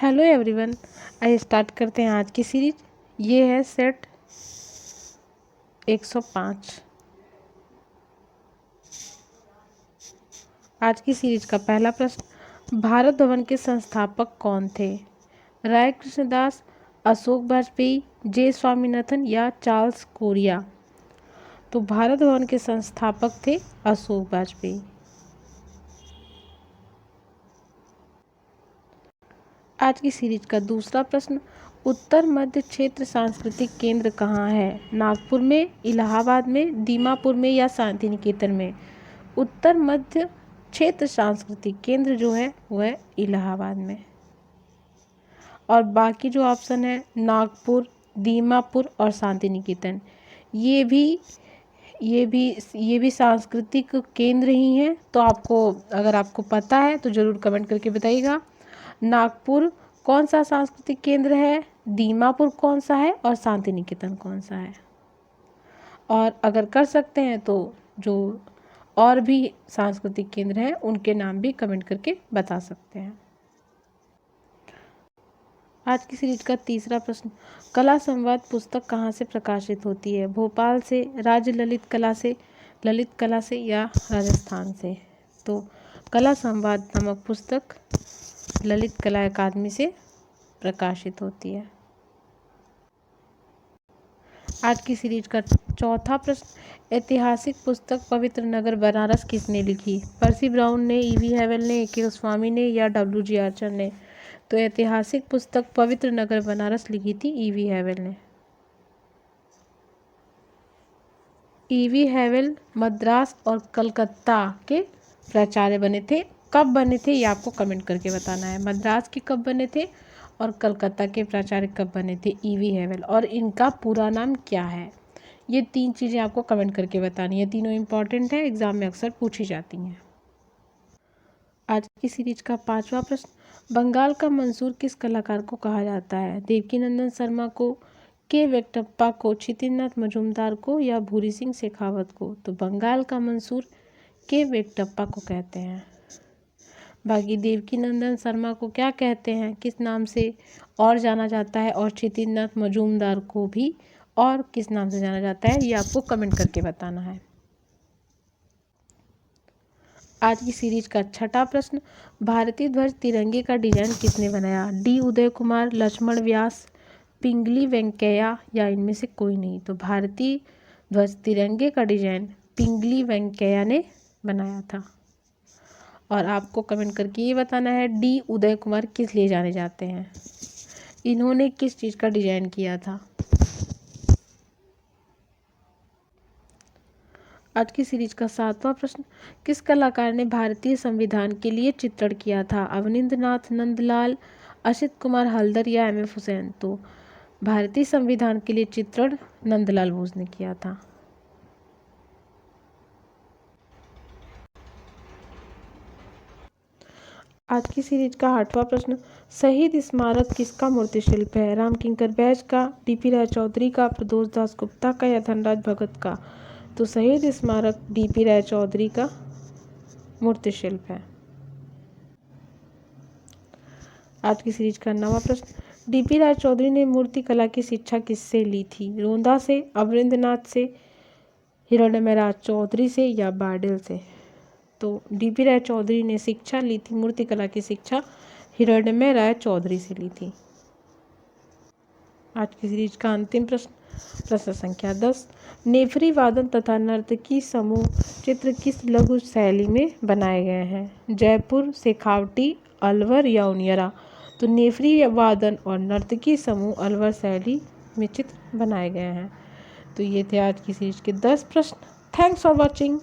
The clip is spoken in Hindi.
Hello everyone. आइए स्टार्ट करते हैं आज की सीरीज। ये है सेट 105। आज की सीरीज का पहला प्रश्न, भारत भवन के संस्थापक कौन थे? राय कृष्णदास, अशोक वाजपेयी, जे स्वामीनाथन या चार्ल्स कोरिया? तो भारत भवन के संस्थापक थे अशोक वाजपेयी। आज की सीरीज का दूसरा प्रश्न, उत्तर मध्य क्षेत्र सांस्कृतिक केंद्र कहाँ है? नागपुर में, इलाहाबाद में, दीमापुर में या शांति निकेतन में? उत्तर मध्य क्षेत्र सांस्कृतिक केंद्र जो है वो है इलाहाबाद में। और बाकी जो ऑप्शन है नागपुर, दीमापुर और शांति निकेतन, ये भी सांस्कृतिक केंद्र ही हैं। तो अगर आपको पता है तो ज़रूर कमेंट करके बताइएगा। नागपुर कौन सा सांस्कृतिक केंद्र है, दीमापुर कौन सा है और शांति निकेतन कौन सा है? और अगर कर सकते हैं तो जो और भी सांस्कृतिक केंद्र हैं उनके नाम भी कमेंट करके बता सकते हैं। आज की सीरीज का तीसरा प्रश्न, कला संवाद पुस्तक कहाँ से प्रकाशित होती है? भोपाल से, राज्य ललित कला से या राजस्थान से? तो कला संवाद नामक पुस्तक ललित कला अकादमी से प्रकाशित होती है। आज की सीरीज का चौथा प्रश्न, ऐतिहासिक पुस्तक पवित्र नगर बनारस किसने लिखी? पर्सी ब्राउन ने, ईवी हैवल ने, के गोस्वामी ने या डब्ल्यू.जी. आर्चर ने? तो ऐतिहासिक पुस्तक पवित्र नगर बनारस लिखी थी ईवी हैवल ने। ईवी हैवल मद्रास और कलकत्ता के प्राचार्य बने थे। कब बने थे ये आपको कमेंट करके बताना है। मद्रास के कब बने थे और कलकत्ता के प्राचार्य कब बने थे? ईवी हैवल। और इनका पूरा नाम क्या है? ये तीन चीज़ें आपको कमेंट करके बतानी है। तीनों इंपॉर्टेंट है, एग्जाम में अक्सर पूछी जाती हैं। आज की सीरीज का पांचवा प्रश्न, बंगाल का मंसूर किस कलाकार को कहा जाता है? देवकीनंदन शर्मा को, के वेंकटप्पा को, क्षितिज मजूमदार को या भूरी सिंह शेखावत को? तो बंगाल का मंसूर के वेंकटप्पा को कहते हैं। बाकी देवकीनंदन शर्मा को क्या कहते हैं, किस नाम से और जाना जाता है, और क्षितिज मजूमदार को भी और किस नाम से जाना जाता है, ये आपको कमेंट करके बताना है। आज की सीरीज का छठा प्रश्न, भारतीय ध्वज तिरंगे का डिजाइन किसने बनाया? डी उदय कुमार, लक्ष्मण व्यास, पिंगली वेंकैया या इनमें से कोई नहीं? तो भारतीय ध्वज तिरंगे का डिजाइन पिंगली वेंकैया ने बनाया था। और आपको कमेंट करके ये बताना है डी उदय कुमार किस लिए जाने जाते हैं, इन्होंने किस चीज़ का डिजाइन किया था। आज की सीरीज का सातवां प्रश्न, किस कलाकार ने भारतीय संविधान के लिए चित्रण किया था? अवनींद्रनाथ नंदलाल, असित कुमार हल्दर या एम.एफ. हुसैन? तो भारतीय संविधान के लिए चित्रण नंदलाल बोस ने किया था। आज की सीरीज का आठवां प्रश्न, शहीद स्मारक किसका मूर्ति शिल्प है? रामकिंकर बैज का, डी.पी. राय चौधरी का, प्रदोष दास गुप्ता का या धनराज भगत का? तो शहीद स्मारक डी.पी. राय चौधरी का मूर्ति शिल्प है। आज की सीरीज का नवा प्रश्न, डी.पी. राय चौधरी ने मूर्ति कला की शिक्षा किससे ली थी? रोंदा से, अमरेंद्रनाथ से, हिरण्यमय राज चौधरी से या बार्डेल से? तो डी.पी. राय चौधरी ने शिक्षा ली थी, मूर्ति कला की शिक्षा हिरण्यमय राय चौधरी से ली थी। आज की सीरीज का अंतिम प्रश्न, प्रश्न संख्या 10, नेफरी वादन तथा नर्तकी समूह चित्र किस लघु शैली में बनाए गए हैं? जयपुर, शेखावटी, अलवर या उनियरा? तो नेफरी वादन और नर्तकी समूह अलवर शैली में चित्र बनाए गए हैं। तो ये थे आज की सीरीज के 10 प्रश्न। Thanks for watching.